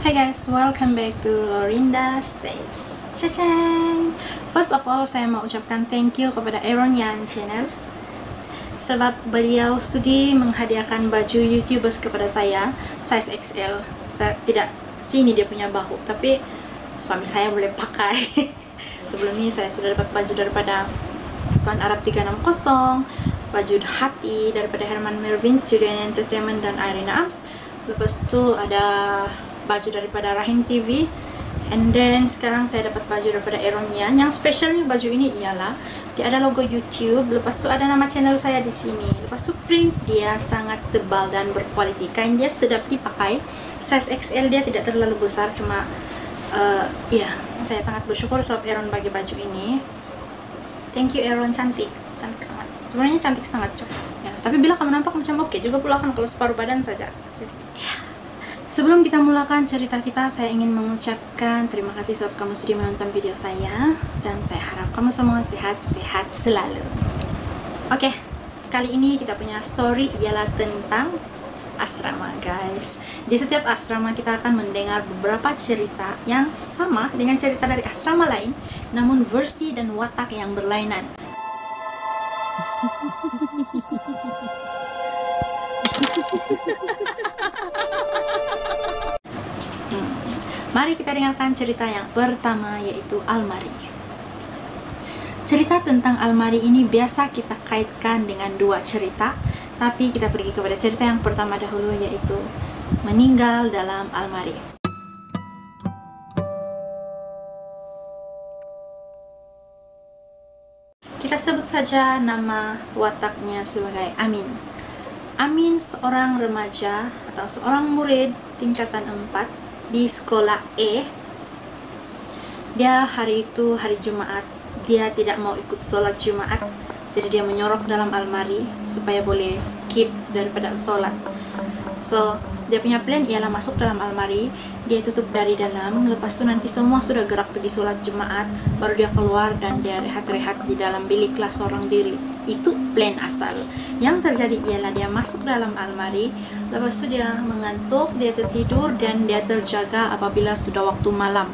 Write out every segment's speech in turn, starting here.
Hi guys, welcome back to Lorinda Says. Cacang. First of all, saya mau ucapkan thank you kepada Aaron Yan Channel sebab beliau sudi menghadiahkan baju YouTubers kepada saya size XL. Saya tidak sini dia punya bahu, tapi suami saya boleh pakai. Sebelum ini saya sudah dapat baju daripada Tuan Arab 360, baju hati daripada Herman Mervin Studio and Entertainment dan Irina Arms. Lepas itu ada baju daripada Rahim TV, and then sekarang saya dapat baju daripada Aaron Yan. Yang spesialnya baju ini ialah dia ada logo YouTube, lepas tu ada nama channel saya di sini, lepas tu print dia sangat tebal dan berkualiti, kain dia sedap dipakai, size XL dia tidak terlalu besar, cuma ya saya sangat bersyukur sebab Aaron bagi baju ini. Thank you Aaron, cantik sangat, sebenarnya cantik sangat ya, tapi bila kamu nampak macam oke juga pula kan kalau separuh badan saja. Jadi ya. Sebelum kita mulakan cerita kita, saya ingin mengucapkan terima kasih sebab kamu sudah menonton video saya, dan saya harap kamu semua sehat-sehat selalu. Oke, kali ini kita punya story ialah tentang asrama guys. Di setiap asrama kita akan mendengar beberapa cerita yang sama dengan cerita dari asrama lain, namun versi dan watak yang berlainan. Mari kita dengarkan cerita yang pertama, yaitu almari. Cerita tentang almari ini biasa kita kaitkan dengan dua cerita, tapi kita pergi kepada cerita yang pertama dahulu, yaitu meninggal dalam almari. Kita sebut saja nama wataknya sebagai Amin. Amin seorang remaja atau seorang murid tingkatan 4 di sekolah E. Dia hari itu hari Jumat, dia tidak mau ikut sholat Jumat, jadi dia menyorok dalam almari supaya boleh skip daripada sholat. So dia punya plan ialah masuk dalam almari, dia tutup dari dalam, lepas itu nanti semua sudah gerak pergi sholat Jumat, baru dia keluar dan dia rehat-rehat di dalam bilik kelas seorang diri. Itu plan asal. Yang terjadi ialah dia masuk dalam almari, lepas itu dia mengantuk, dia tertidur, dan dia terjaga apabila sudah waktu malam.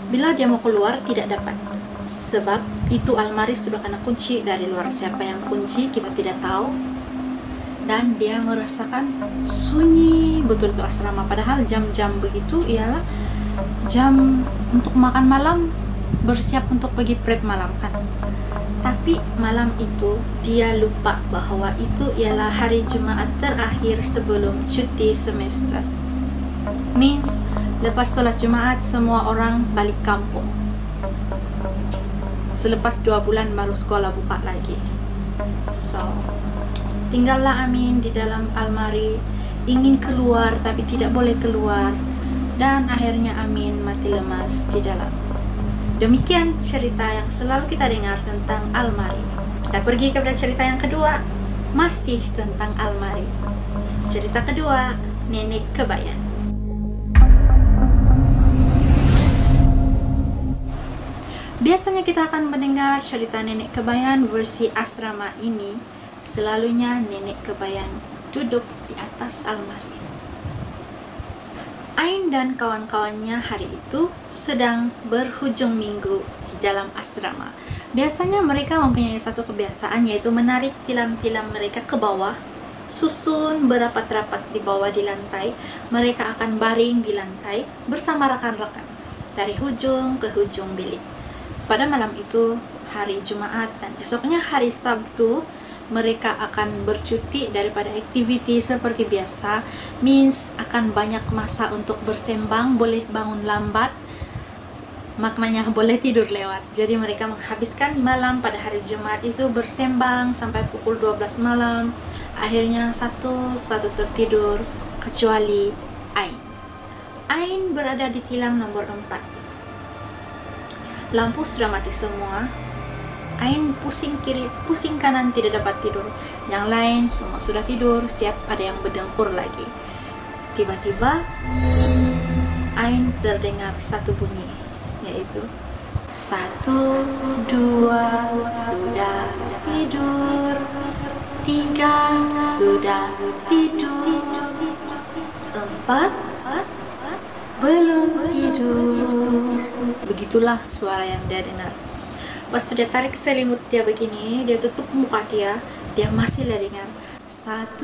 Bila dia mau keluar tidak dapat, sebab itu almari sudah kena kunci dari luar. Siapa yang kunci kita tidak tahu, dan dia merasakan sunyi betul itu asrama. Padahal jam-jam begitu ialah jam untuk makan malam, bersiap untuk pergi prep malam kan. Tapi malam itu dia lupa bahwa itu ialah hari Jumat terakhir sebelum cuti semester. Means lepas sholat Jumat semua orang balik kampung. Selepas 2 bulan baru sekolah buka lagi. So tinggallah Amin di dalam almari, ingin keluar tapi tidak boleh keluar, dan akhirnya Amin mati lemas di dalam. Demikian cerita yang selalu kita dengar tentang almari. Kita pergi kepada cerita yang kedua, masih tentang almari. Cerita kedua, nenek kebayan. Biasanya kita akan mendengar cerita nenek kebayan versi asrama ini. Selalunya nenek kebayan duduk di atas almari. Ain dan kawan-kawannya hari itu sedang berhujung minggu di dalam asrama. Biasanya mereka mempunyai satu kebiasaan, yaitu menarik tilam-tilam mereka ke bawah, susun berapat-rapat di bawah di lantai. Mereka akan baring di lantai bersama rekan-rekan dari hujung ke hujung bilik. Pada malam itu hari Jumat dan esoknya hari Sabtu, mereka akan bercuti daripada aktiviti seperti biasa. Means akan banyak masa untuk bersembang, boleh bangun lambat, maknanya boleh tidur lewat. Jadi mereka menghabiskan malam pada hari Jumat itu bersembang sampai pukul 12 malam. Akhirnya satu tertidur, kecuali Ain. Ain berada di tilam nomor 4. Lampu sudah mati semua. Ain pusing kiri, pusing kanan, tidak dapat tidur. Yang lain semua sudah tidur, siap ada yang berdengkur lagi. Tiba-tiba Ain terdengar satu bunyi, yaitu 1, 2 sudah tidur, 3 sudah tidur, 4 belum tidur. Begitulah suara yang dia dengar. Pas sudah tarik selimut dia begini, dia tutup muka dia masih dengar 1,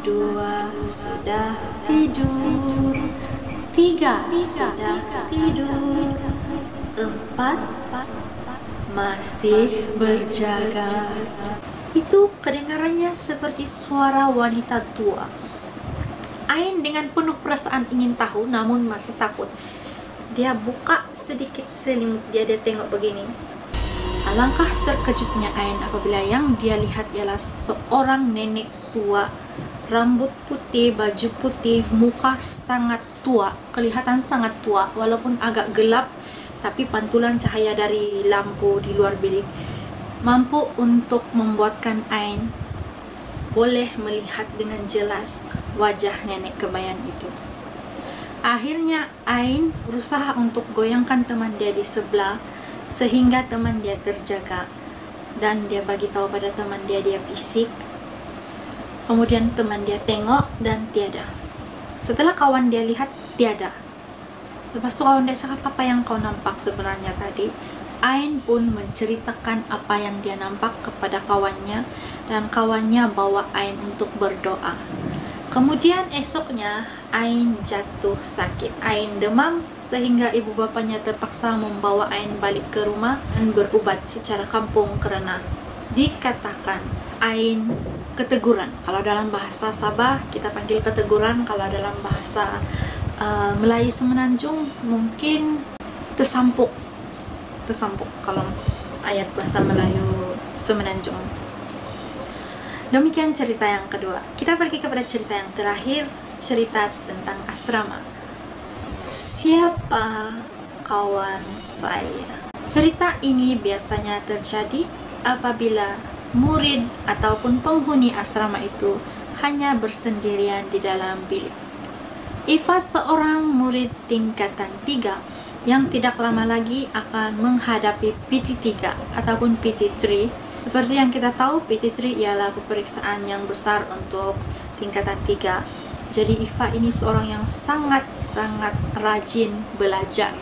2 sudah tidur, 3 sudah tidur, 4 masih berjaga. Itu kedengarannya seperti suara wanita tua. Ain dengan penuh perasaan ingin tahu namun masih takut. Dia buka sedikit selimut dia tengok begini. Alangkah terkejutnya Ain apabila yang dia lihat ialah seorang nenek tua, rambut putih, baju putih, muka sangat tua, kelihatan sangat tua walaupun agak gelap, tapi pantulan cahaya dari lampu di luar bilik mampu untuk membuatkan Ain boleh melihat dengan jelas wajah nenek kembayan itu. Akhirnya Ain berusaha untuk goyangkan teman dia di sebelah sehingga teman dia terjaga, dan dia bagi tahu pada teman dia fisik. Kemudian teman dia tengok dan tiada. Setelah kawan dia lihat tiada. Lepas itu kawan dia cakap, apa yang kau nampak sebenarnya tadi? Ain pun menceritakan apa yang dia nampak kepada kawannya, dan kawannya bawa Ain untuk berdoa. Kemudian esoknya Ain jatuh sakit. Ain demam sehingga ibu bapanya terpaksa membawa Ain balik ke rumah dan berobat secara kampung karena dikatakan Ain keteguran. Kalau dalam bahasa Sabah kita panggil keteguran, kalau dalam bahasa Melayu Semenanjung mungkin tersampuk kalau ayat bahasa Melayu Semenanjung. Demikian cerita yang kedua. Kita pergi kepada cerita yang terakhir, cerita tentang asrama. Siapa kawan saya? Cerita ini biasanya terjadi apabila murid ataupun penghuni asrama itu hanya bersendirian di dalam bilik. Ifa seorang murid tingkatan 3 yang tidak lama lagi akan menghadapi PT3 ataupun PT3. Seperti yang kita tahu, PT3 ialah peperiksaan yang besar untuk tingkatan 3. Jadi Ifa ini seorang yang sangat-sangat rajin belajar.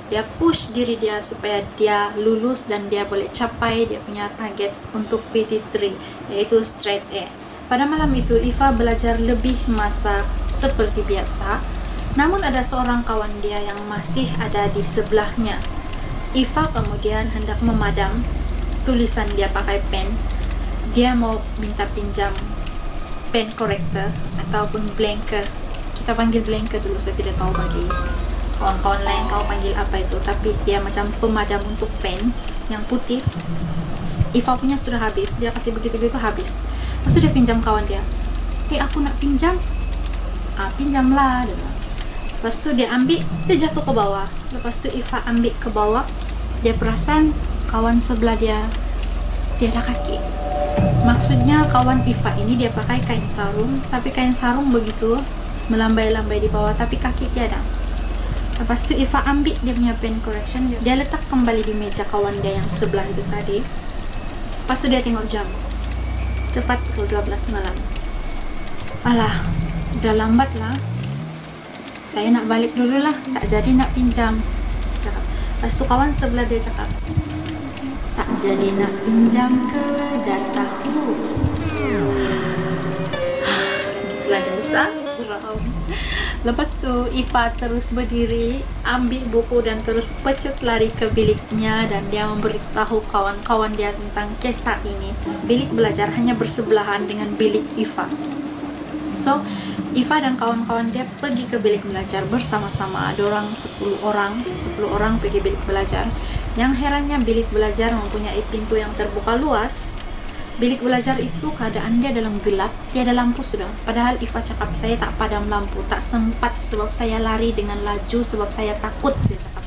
Dia push diri dia supaya dia lulus dan dia boleh capai dia punya target untuk PT3, yaitu straight A. Pada malam itu Ifa belajar lebih masak seperti biasa, namun ada seorang kawan dia yang masih ada di sebelahnya. Ifa kemudian hendak memadam tulisan dia pakai pen. Dia mau minta pinjam pen korektor ataupun blanker. Kita panggil blanker dulu, saya tidak tahu bagi kawan-kawan lain kau panggil apa itu, tapi dia macam pemadam untuk pen yang putih. Ifa punya sudah habis, dia kasih begitu-begitu habis. Lepas dia pinjam kawan dia, aku nak pinjam. Pinjamlah. Lepas itu dia ambil, dia jatuh ke bawah. Lepas itu Ifa ambil ke bawah, dia perasan kawan sebelah dia tiada kaki. Maksudnya kawan Ifa ini dia pakai kain sarung, tapi kain sarung begitu melambai-lambai di bawah, tapi kaki tiada. Lepas itu Ifa ambil dia punya pen correction, dia letak kembali di meja kawan dia yang sebelah itu tadi. Lepas itu dia tengok jam, tepat pukul 12 malam. Alah, udah lambat lah, saya nak balik dulu lah, tak jadi nak pinjam. Lepas itu kawan sebelah dia cakap, tak jadi nak pinjam ke, dah tahu. Itulah dasar seram. Lepas itu Ifa terus berdiri, ambil buku dan terus pecut lari ke biliknya, dan dia memberitahu kawan-kawan dia tentang kisah ini. Bilik belajar hanya bersebelahan dengan bilik Ifa. So Ifa dan kawan-kawan dia pergi ke bilik belajar bersama-sama. Ada orang 10 orang pergi bilik belajar. Yang herannya bilik belajar mempunyai pintu yang terbuka luas. Bilik belajar itu keadaan dia dalam gelap, tiada lampu sudah. Padahal Ifa cakap, saya tak padam lampu, tak sempat sebab saya lari dengan laju sebab saya takut, dia cakap.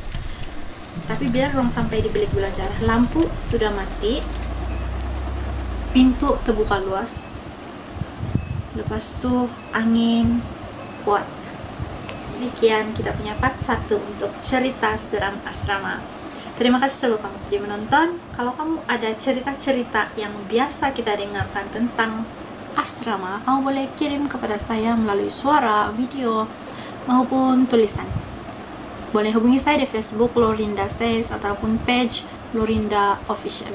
Tapi biar orang sampai di bilik belajar, lampu sudah mati, pintu terbuka luas. Lepas itu angin kuat. Demikian kita punya part 1 untuk cerita seram asrama. Terima kasih sebelum kamu sudah menonton. Kalau kamu ada cerita-cerita yang biasa kita dengarkan tentang asrama, kamu boleh kirim kepada saya melalui suara, video, maupun tulisan. Boleh hubungi saya di Facebook Lorinda Says ataupun page Lorinda Official.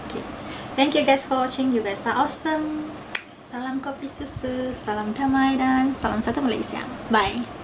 Okay. Thank you guys for watching. You guys are awesome. Salam kopi susu, salam damai, dan salam satu Malaysia. Bye.